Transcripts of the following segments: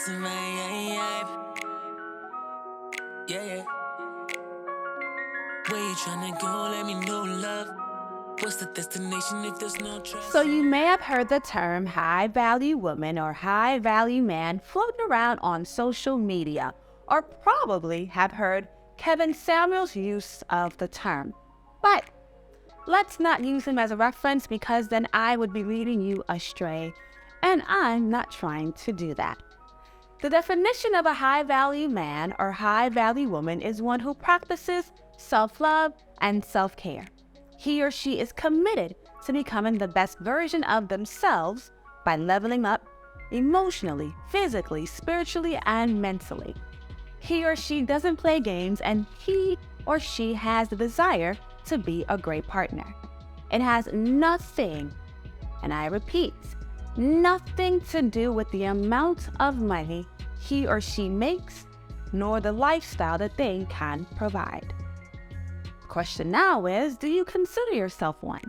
Listen, man, yeah. Where you tryna go? Let me know, love. What's the destination if there's no trust? So you may have heard the term high-value woman or high-value man floating around on social media, or probably have heard Kevin Samuels' use of the term. But let's not use him as a reference because then I would be leading you astray, and I'm not trying to do that. The definition of a high-value man or high-value woman is one who practices self-love and self-care. He or she is committed to becoming the best version of themselves by leveling up emotionally, physically, spiritually, and mentally. He or she doesn't play games, and he or she has the desire to be a great partner. It has nothing, and I repeat, nothing to do with the amount of money he or she makes, nor the lifestyle that they can provide. The question now is, do you consider yourself one?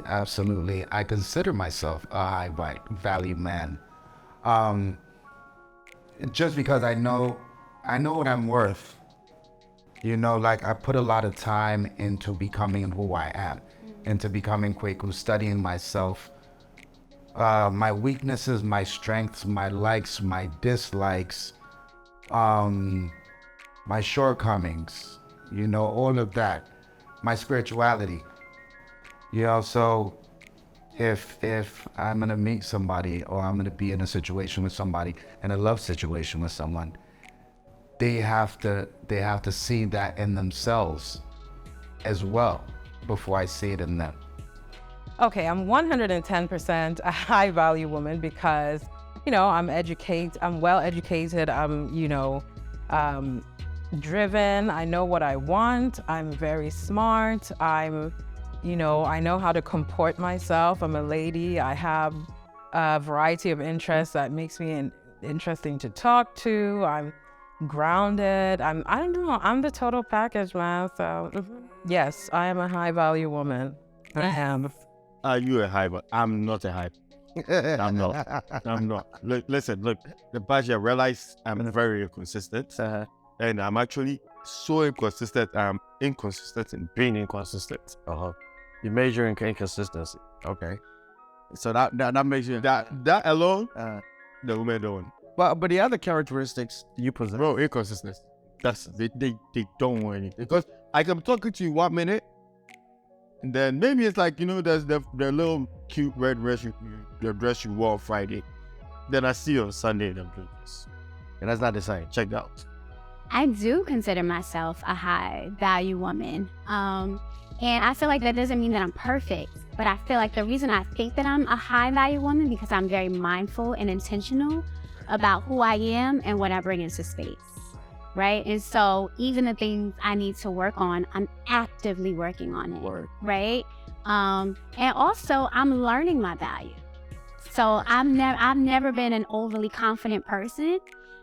Absolutely. I consider myself a high-value man. Just because I know what I'm worth. Like I put a lot of time into becoming who I am, into becoming Kwaku, studying myself, my weaknesses, my strengths, my likes, my dislikes, my shortcomings, all of that, my spirituality. So if I'm gonna meet somebody or I'm gonna be in a situation with somebody, in a love situation with someone, they have to see that in themselves as well before I see it in them. Okay, I'm 110% a high value woman because, I'm educated, I'm well educated, I'm, driven, I know what I want, I'm very smart, I know how to comport myself, I'm a lady, I have a variety of interests that makes me interesting to talk to, I'm grounded, I'm the total package, man. So yes, I am a high value woman. I am. Are you a high? I'm not a high. I'm not. Look, the past year I realized I'm very inconsistent, and I'm actually so inconsistent. I'm inconsistent in being inconsistent. You measure inconsistency. Okay. So that makes you that alone, the woman don't. But the other characteristics you possess. Bro, inconsistency. They don't want anything. Because I can be talking to you 1 minute, and then maybe it's like, there's the little cute red dress you wore on Friday. Then I see you on Sunday and I'm doing this. And that's not the same. Check that out. I do consider myself a high value woman. And I feel like that doesn't mean that I'm perfect, but I feel like the reason I think that I'm a high value woman because I'm very mindful and intentional about who I am and what I bring into space, right? And so even the things I need to work on, I'm actively working on it, right? And also I'm learning my value. So I've never been an overly confident person,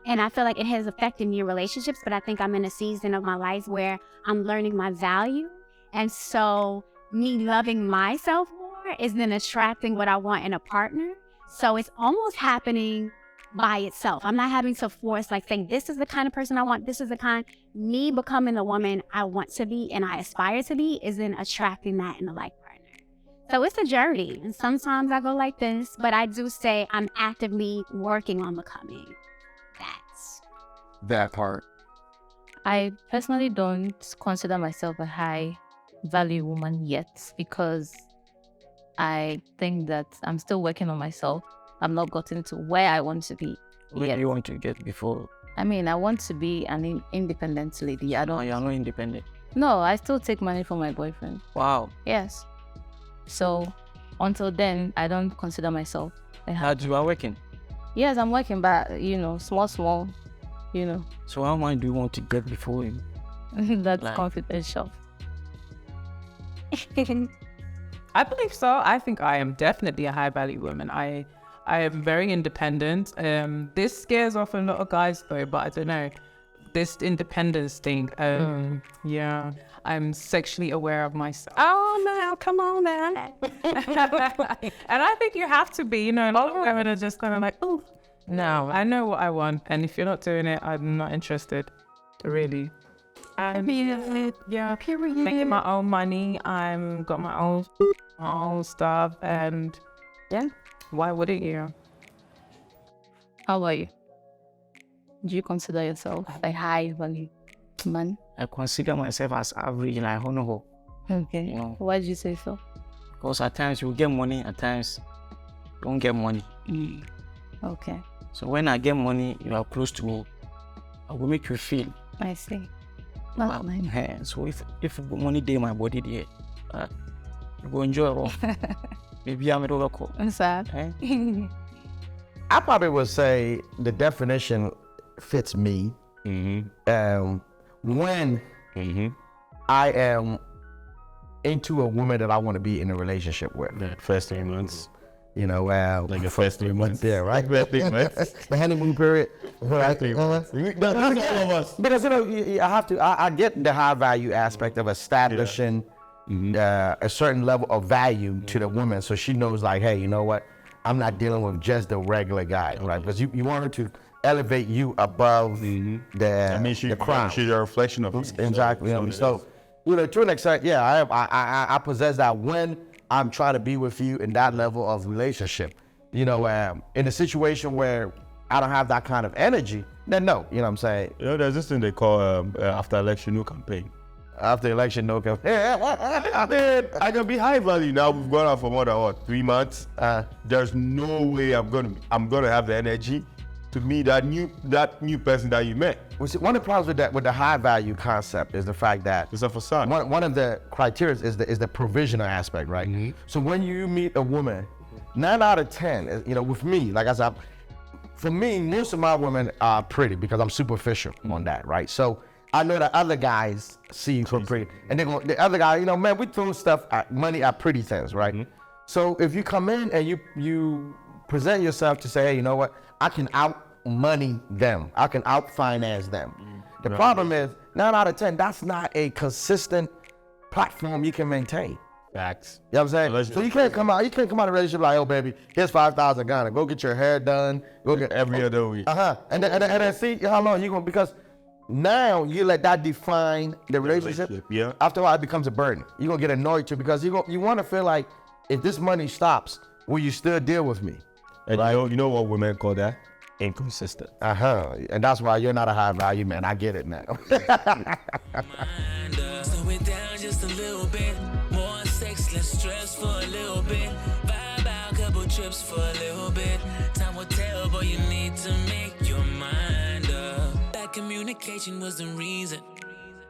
and I feel like it has affected me in relationships, but I think I'm in a season of my life where I'm learning my value. And so me loving myself more is then attracting what I want in a partner. So it's almost happening by itself. I'm not having to force, saying, this is the kind of person I want, this is the kind. Me becoming the woman I want to be and I aspire to be is then attracting that in a life partner. So it's a journey. And sometimes I go like this, but I do say I'm actively working on becoming that part. I personally don't consider myself a high value woman yet because I think that I'm still working on myself. I'm not gotten to where I want to be. Where do you want to get before? I want to be an independent lady. You're not independent. No, I still take money from my boyfriend. Wow. Yes. So until then, I don't consider myself a high. How you are working? Yes, I'm working, but small. So how much do you want to get before him? That's confidential. I believe so. I think I am definitely a high value woman. I am very independent. This scares off a lot of guys though, but I don't know. This independence thing. Yeah, I'm sexually aware of myself. Oh no, come on now. And I think you have to be, a lot of women are just kind of like, oh, No, I know what I want, and if you're not doing it, I'm not interested. Really. I'm making my own money. I'm got my own stuff, and yeah, why wouldn't you? How about you? Do you consider yourself a high value man? I consider myself as average, like honorable. Okay. You know, Why did you say so? because at times you get money, at times you don't get money. Okay. So when I get money, you are close to me. I will make you feel. I see. That's nice. So if money day my body there, you go enjoy it. Maybe I'm a call. I'm sad. I probably would say the definition fits me. When I am into a woman that I want to be in a relationship with. The first 3 months. You know, Like the first 3 months. yeah, right? First 3 months. The honeymoon period. First 3 months. That's all of us. Because, I get the high value aspect of establishing a certain level of value to the woman, so she knows, like, hey, you know what? I'm not dealing with just the regular guy, right? Because you want her to elevate you above the crowd. She's a reflection of Exactly. So, to an extent, yeah, I possess that when I'm trying to be with you in that level of relationship. In a situation where I don't have that kind of energy, then no, you know what I'm saying? There's this thing they call after election no campaign. After election, no campaign. I can be high value now. We've gone out for more than 3 months. There's no way I'm gonna have the energy to meet that new person that you met. Well, see, one of the problems with the high value concept is the fact that It's a facade. one of the criteria is the provisional aspect, right? So when you meet a woman, 9 out of 10, with me, like I said, for me, most of my women are pretty because I'm superficial on that, right? So I know that other guys see you for pretty, and the other guy, man, we throw money at pretty things, right? So if you come in and you present yourself to say, hey, you know what? I can out money them. I can out finance them. The problem is 9 out of 10, that's not a consistent platform you can maintain. Facts. You know what I'm saying? So you can't come out of a relationship like, oh baby, here's 5,000 Ghana. Go get your hair done. Go get Every other week. And then see how long you gonna, because now you let that define the relationship. Yeah. After a while it becomes a burden. You're gonna get annoyed too, because you want to feel like, if this money stops, will you still deal with me? And you know what women call that? Inconsistent. And that's why you're not a high value man. I get it now. Slow it down just a little bit. More sex, less stress for a little bit. Vibe out, couple trips for a little bit. Time will tell, but you need to make your mind up. That communication was the reason.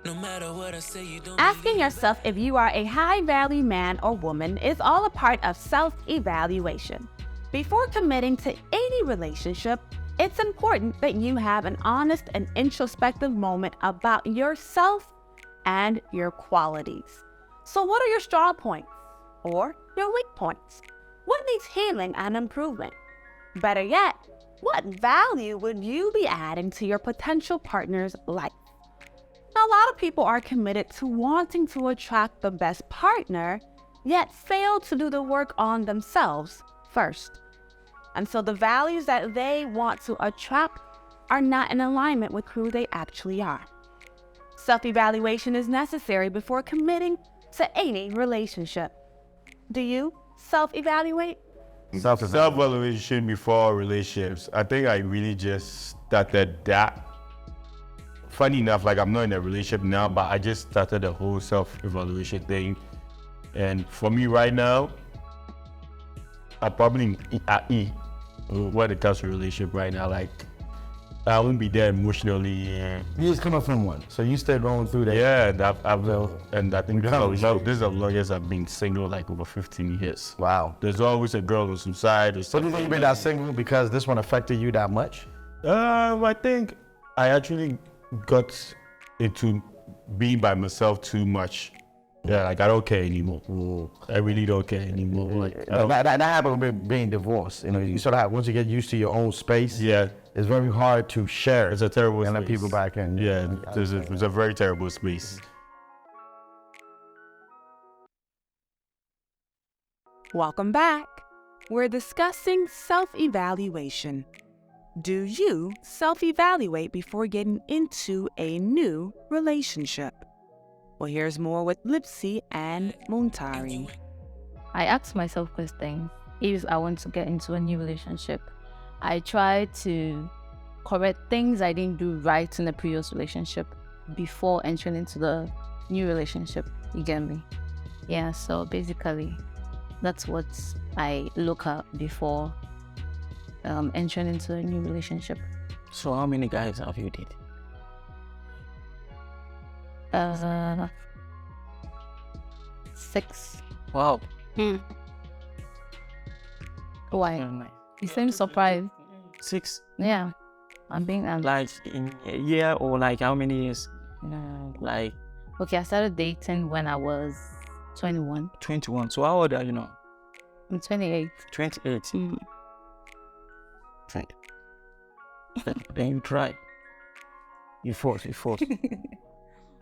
No matter what I say, you don't. Asking yourself if you are a high value man or woman is all a part of self-evaluation. Before committing to any relationship, it's important that you have an honest and introspective moment about yourself and your qualities. So what are your strong points or your weak points? What needs healing and improvement? Better yet, what value would you be adding to your potential partner's life? Now, a lot of people are committed to wanting to attract the best partner, yet fail to do the work on themselves first. And so the values that they want to attract are not in alignment with who they actually are. Self-evaluation is necessary before committing to any relationship. Do you self-evaluate? Self-evaluation before relationships. I think I really just started that. Funny enough, like I'm not in a relationship now, but I just started the whole self-evaluation thing. And for me right now, I probably at E when it comes to relationship right now. Like I won't be there emotionally. You just come up from one, so you stayed going through that. Yeah, and I think this is the longest I've been single, like over 15 years. Wow. There's always a girl on some side. So do you think you've been that single because this one affected you that much? I think I actually got into being by myself too much. Yeah, like I don't care anymore. I really don't care anymore. Like that happened with being divorced. You sort of have, once you get used to your own space. Yeah, it's very hard to share. It's a terrible and space. let people back in. Yeah, it's a very terrible space. Welcome back. We're discussing self-evaluation. Do you self-evaluate before getting into a new relationship? Well, here's more with Lipsy and Muntari. I ask myself questions if I want to get into a new relationship. I try to correct things I didn't do right in the previous relationship before entering into the new relationship. You get me? Yeah, so basically, that's what I look at before entering into a new relationship. So how many guys have you dated? 6. Wow. Why? Very nice. You seem surprised. 6? Yeah, I'm being Like in a year or like how many years? Like Okay, I started dating when I was 21. 21. So how old are you now? I'm 28. 28. Mm. Then you try. You force.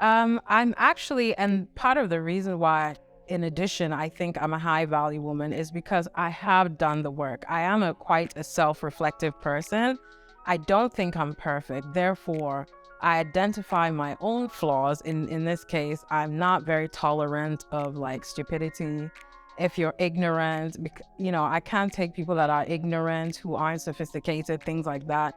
I'm actually, and part of the reason why, in addition, I think I'm a high value woman is because I have done the work. I am quite a self-reflective person. I don't think I'm perfect. Therefore, I identify my own flaws. In this case, I'm not very tolerant of like stupidity. If you're ignorant, I can't take people that are ignorant, who aren't sophisticated, things like that.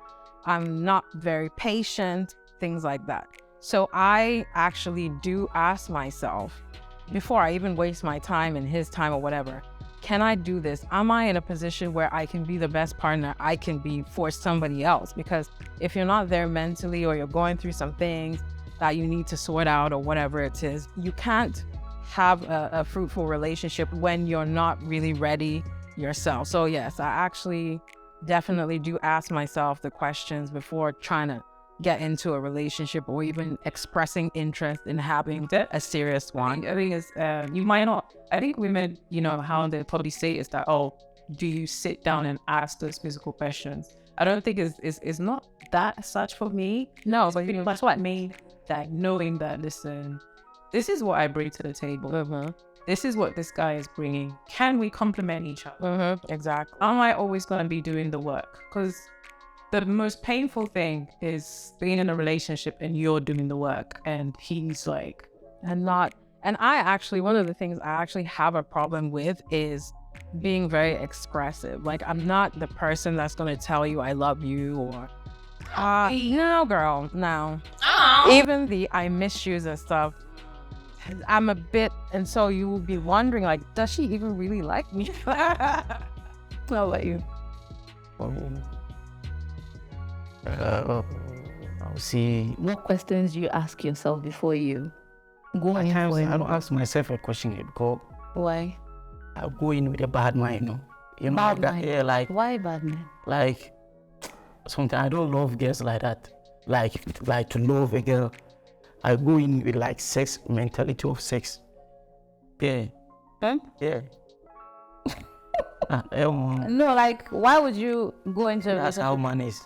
I'm not very patient, things like that. So I actually do ask myself, before I even waste my time and his time or whatever, can I do this? Am I in a position where I can be the best partner I can be for somebody else? Because if you're not there mentally, or you're going through some things that you need to sort out or whatever it is, you can't have a fruitful relationship when you're not really ready yourself. So yes, I actually definitely do ask myself the questions before trying to get into a relationship or even expressing interest in having a serious one. I think it's, you might not, I think women, how they probably say is that, oh, do you sit down and ask those physical questions? I don't think it's not that such for me. No, but that's what I mean, that knowing that, listen, this is what I bring to the table. This is what this guy is bringing. Can we complement each other? Exactly. Am I always going to be doing the work? Because the most painful thing is being in a relationship and you're doing the work and he's like, And I actually, one of the things I actually have a problem with is being very expressive. Like, I'm not the person that's going to tell you I love you or, no, girl, no. Even the I miss yous and stuff, I'm a bit, and so you will be wondering, like, does she even really like me? How about you? I'll see. What questions do you ask yourself before you go At in times for I it? don't ask myself a question because Why? I go in with a bad mind, Bad mind? Yeah, like Why bad man? like sometimes I don't love girls like that. Like to love a girl, I go in with like sex mentality of sex. Yeah. Huh? Yeah. No, like, why would you go into a That's how relationship? man is.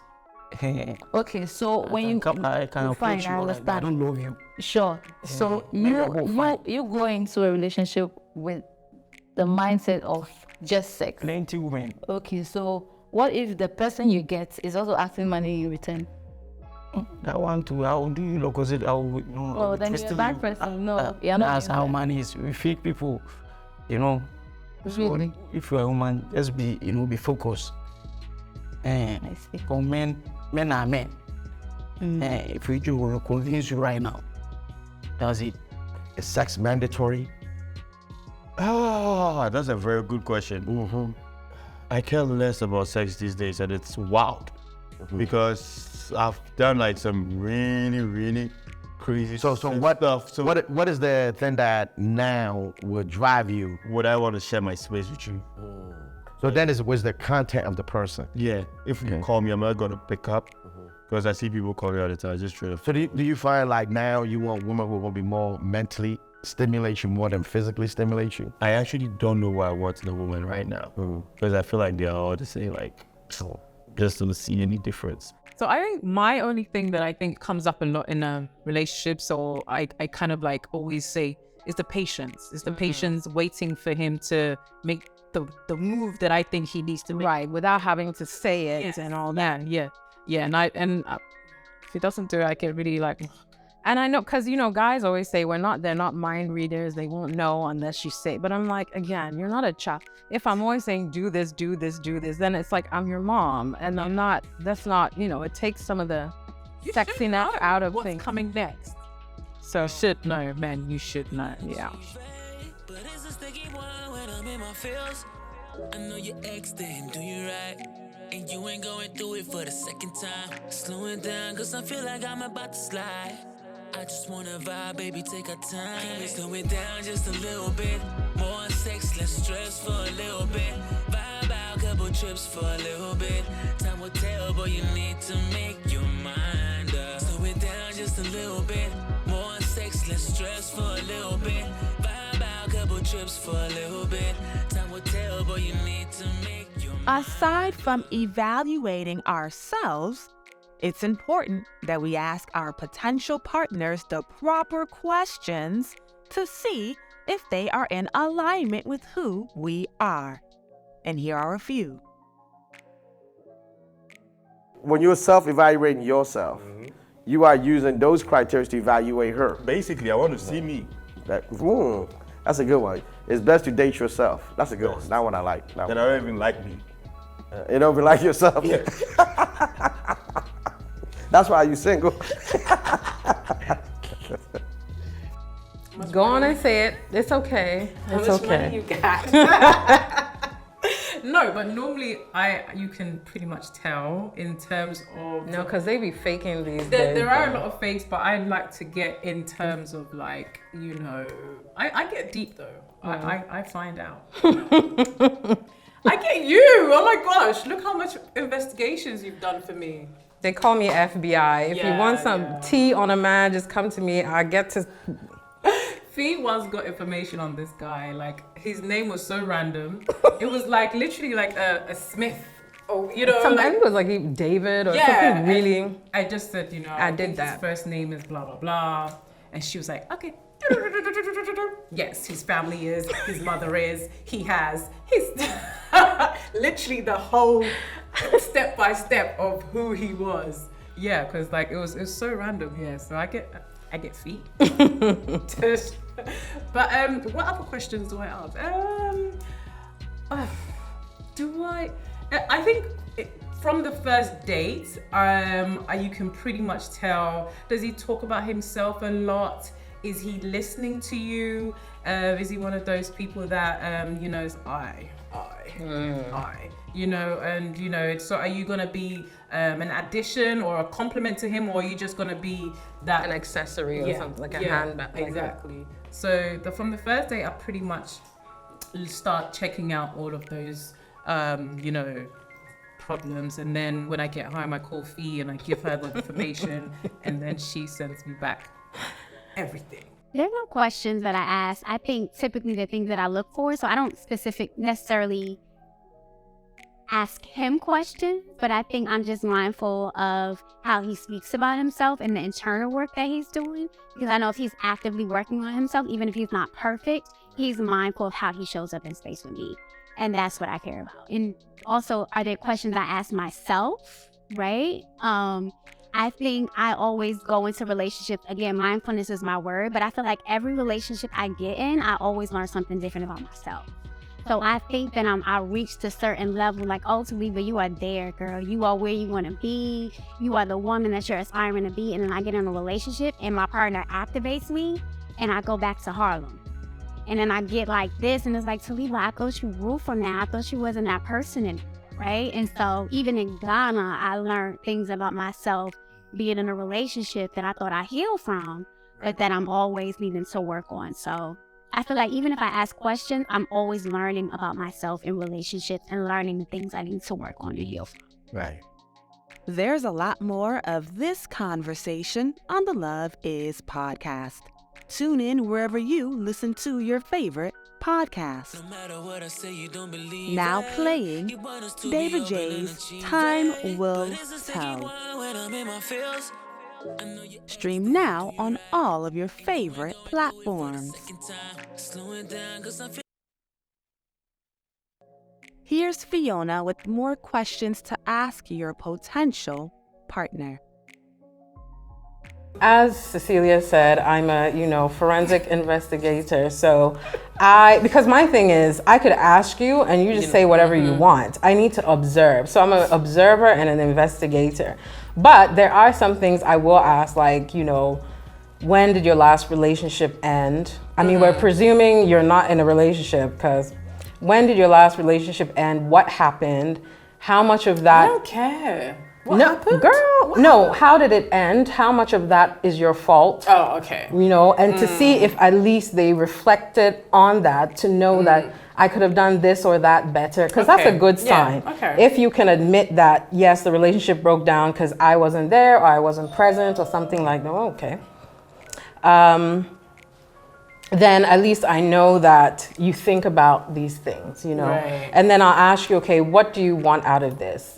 Okay, so when you I can fine, approach I you like, I understand. don't love you. Sure. So you go into a relationship with the mindset of just sex. Plenty women. Okay, so what if the person you get is also asking money in return? That one too, I will do you look because I will, Well, then you're a bad person. No, you're not. That's how man is. We fake people, So Really? if you're a woman, just be, be focused. I see. For men are men. If we do, will convince you right now. That's it. Is sex mandatory? Ah, that's a very good question. I care less about sex these days, and it's wild because I've done like some really, really crazy So what stuff. So what is the thing that now would drive you? would I want to share my space with you? So then it was the content of the person. Yeah. If you call me, I'm not gonna pick up because I see people call me all the time. I just try to. So do you find like now you want women who will be more mentally stimulate you more than physically stimulate you? I actually don't know what I want in a woman right now because I feel like they are all the same. Like, just don't see any difference. So I think my only thing that I think comes up a lot in a relationship, so I kind of like always say, is the patience. Is the patience waiting for him to make the move that I think he needs to make. Right, without having to say it and all that. Yeah. And if he doesn't do it, I get really like. And I know, because, guys always say they're not mind readers. They won't know unless you say. But I'm like, again, you're not a child. If I'm always saying, do this, then it's like, I'm your mom. And that's not, it takes some of the sexiness out of what's things. coming next. So, Should know, man. You should know. yeah. But it's a sticky one when I'm in my feels. I know your ex didn't do you right, and you ain't going through it for the second time. Slowing down, cause I feel like I'm about to slide. I just wanna vibe, baby, take our time. Can we slow it down just a little bit? More sex, less stress for a little bit. Vibe out, couple trips for a little bit. Time will tell, but you need to make your mind up. Slow it down just a little bit. More sex, less stress for a little bit. Vibe out, couple trips for a little bit. Time will tell, but you need to make your mind. Aside from evaluating ourselves, it's important that we ask our potential partners the proper questions to see if they are in alignment with who we are. And here are a few. When you're self-evaluating yourself, you are using those criteria to evaluate her. Basically, I want to see me. That's a good one. It's best to date yourself. That's a good one. That one I like. Then I don't even like me. You don't even like yourself? Yeah. That's why you single. Go on and say it. It's okay. It's How much okay. money you got? No, but normally you can pretty much tell in terms of. No, because they be faking these days. There are a lot of fakes, but I'd like to get in terms of like, I get deep though. I find out. I get you. Oh my gosh, look how much investigations you've done for me. They call me FBI. If you want some Yeah. tea on a man, just come to me. I get to. Fee once got information on this guy. Like his name was so random. It was like literally like a Smith. Oh, Something, I think it was like David or something really. I just said, I did think that. His first name is blah blah blah, and she was like, okay. Yes, his family is, his mother is, he has his literally the whole step by step of who he was. Yeah, because like it was so random. Yeah, so I get feet. But what other questions do I ask? I think from the first date, you can pretty much tell. Does he talk about himself a lot? Is he listening to you? Is he one of those people that is I, and so are you gonna be an addition or a compliment to him, or are you just gonna be that An accessory or something, like a handbag. Exactly. So from the first date, I pretty much start checking out all of those, problems, and then when I get home, I call Fee and I give her the information, and then she sends me back everything. There are no questions that I ask. I think typically the things that I look for, so I don't necessarily ask him questions, but I think I'm just mindful of how he speaks about himself and the internal work that he's doing, because I know if he's actively working on himself, even if he's not perfect, he's mindful of how he shows up in space with me, and that's what I care about. And also, are there questions I ask myself, right? I think I always go into relationships, again, mindfulness is my word, but I feel like every relationship I get in, I always learn something different about myself. So I think that I reached a certain level, like ultimately, but you are there, girl. You are where you want to be. You are the woman that you're aspiring to be. And then I get in a relationship and my partner activates me and I go back to Harlem. And then I get like this and it's like, Taliba, I thought you grew from that. I thought you wasn't that person anymore, right? And so even in Ghana, I learned things about myself being in a relationship that I thought I healed from, but that I'm always needing to work on. So I feel like even if I ask questions, I'm always learning about myself in relationships and learning the things I need to work on to heal from. Right. There's a lot more of this conversation on the Love Is podcast. Tune in wherever you listen to your favorite podcast. No matter what I say, you don't believe Now it. playing You want us to David be open J's and achieve Time it. Will But it's a sticky Tell. one when I'm in my feels. I know you Stream now on all of your favorite platforms. second time. Slowing down 'cause I feel Here's Fiona with more questions to ask your potential partner. As Cecilia said, I'm a, forensic investigator. So because my thing is, I could ask you and you just say whatever you want. I need to observe. So I'm an observer and an investigator. But there are some things I will ask, like, when did your last relationship end? I mean, we're presuming you're not in a relationship, because when did your last relationship end? What happened? How much of that? I don't care. What happened? Girl, no. How did it end? How much of that is your fault? Oh, okay. And to see if at least they reflected on that, to know that I could have done this or that better, because that's a good sign. Yeah. Okay. If you can admit that, yes, the relationship broke down because I wasn't there or I wasn't present or something like that, okay. Then at least I know that you think about these things, Right. And then I'll ask you, okay, what do you want out of this?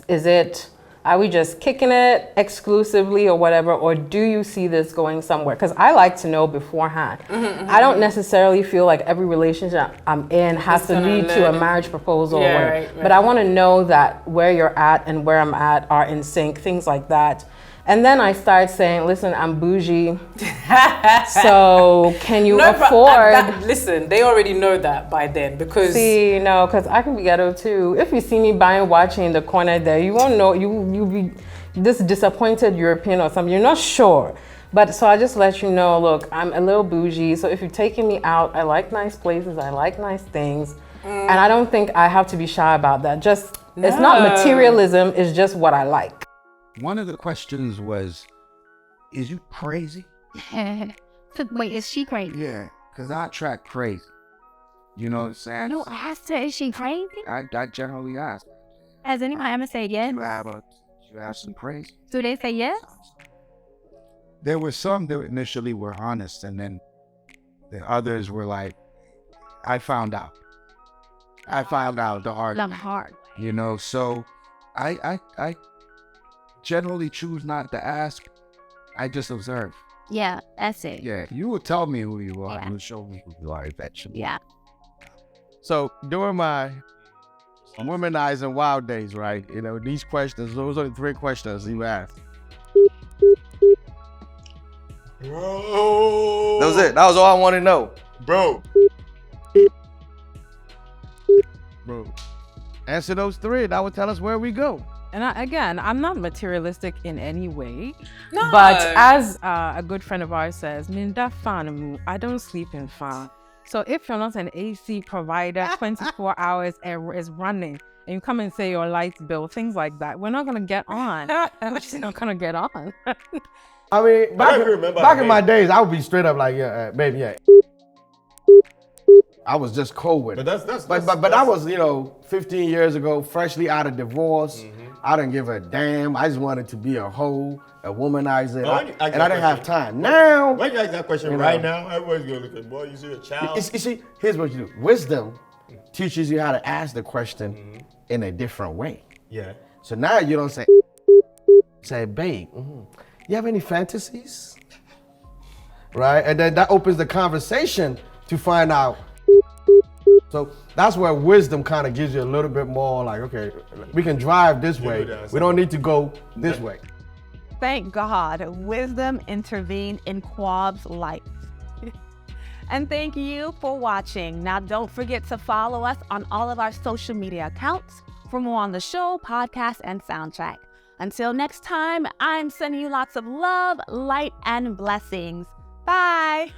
Are we just kicking it exclusively or whatever, or do you see this going somewhere? Because I like to know beforehand. I don't necessarily feel like every relationship I'm in has to lead to a marriage proposal or whatever. Right. But I want to know that where you're at and where I'm at are in sync, things like that. And then I start saying, listen, I'm bougie, so can you afford? Listen, they already know that by then, because See, no, because I can be ghetto too. If you see me buying watch in the corner there, you won't know, you be this disappointed European or something. You're not sure. But so I just let you know, look, I'm a little bougie, so if you're taking me out, I like nice places, I like nice things. And I don't think I have to be shy about that. It's not materialism, it's just what I like. One of the questions was, is you crazy? Wait, is she crazy? Yeah, because I attract crazy. You know what I'm saying? You asked her, is she crazy? I generally ask. Has anyone ever said yes? You have some crazy. Do they say yes? There were some that initially were honest, and then the others were like, I found out the hard way. So I generally choose not to ask. I just observe. Yeah, that's it. Yeah, you will tell me who you are. You will show me who you are eventually. Yeah. So during my womanizing wild days, right? These questions, those are the 3 questions you asked. That was it. That was all I wanted to know. Bro. Answer those 3. That would tell us where we go. And I'm not materialistic in any way. No. But as a good friend of ours says, I don't sleep in fan. So if you're not an AC provider, 24 hours is running, and you come and say your light bill, things like that, we're not going to get on. We're just not going to get on. I mean, back in my days, I would be straight up like, baby, yeah. I was just cold with it. But I was, 15 years ago, freshly out of divorce. I didn't give a damn. I just wanted to be a hoe, a womanizer, and I didn't have time. Now, when you ask that question right now, everybody's gonna look at, boy, you see a child. You see, here's what you do. Wisdom teaches you how to ask the question in a different way. Yeah. So now you don't say, babe, you have any fantasies? Right? And then that opens the conversation to find out. So that's where wisdom kind of gives you a little bit more like, okay, we can drive this way. We don't need to go this way. Thank God, wisdom intervened in Quab's life. And thank you for watching. Now, don't forget to follow us on all of our social media accounts for more on the show, podcast, and soundtrack. Until next time, I'm sending you lots of love, light, and blessings. Bye.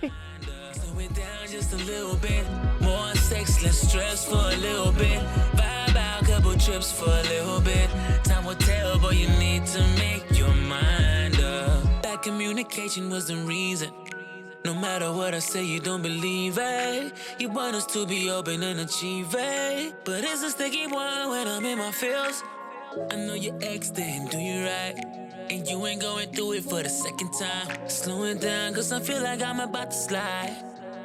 Slow it down just a little bit. More sex, less stress for a little bit. Vibe out, couple trips for a little bit. Time will tell, but you need to make your mind up. Bad communication was the reason. No matter what I say, you don't believe it. You want us to be open and achieve it. But it's a sticky one when I'm in my feels. I know your ex didn't do you right, and you ain't going through it for the second time. Slow it down, cause I feel like I'm about to slide.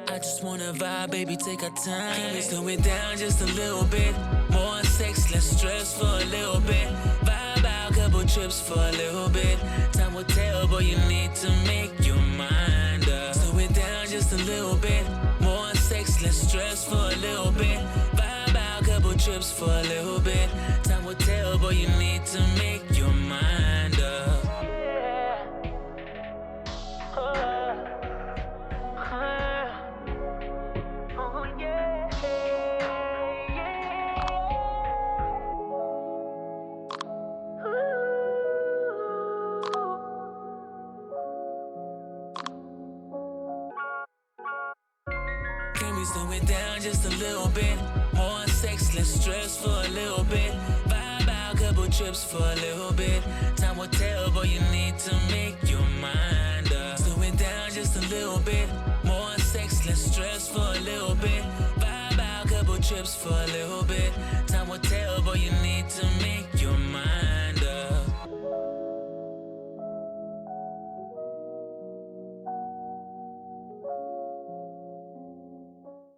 I just wanna vibe, baby, take our time. Can we slow it down just a little bit? More sex, less stress for a little bit. Vibe out, couple trips for a little bit. Time will tell, but you need to make your mind up. Slow it down just a little bit. More sex, less stress for a little bit. Vibe out, couple trips trips for a little bit. Time will tell, boy, you need to make your mind up. Can we slow it down just a little bit? More sex, less stress for a little bit. Vibe out, couple trips for a little bit. Time will tell, boy, you need to make your mind up. Slow it down just a little bit. More sex, less stress for a little bit. Vibe out, couple trips for a little bit. Time will tell, boy, you need to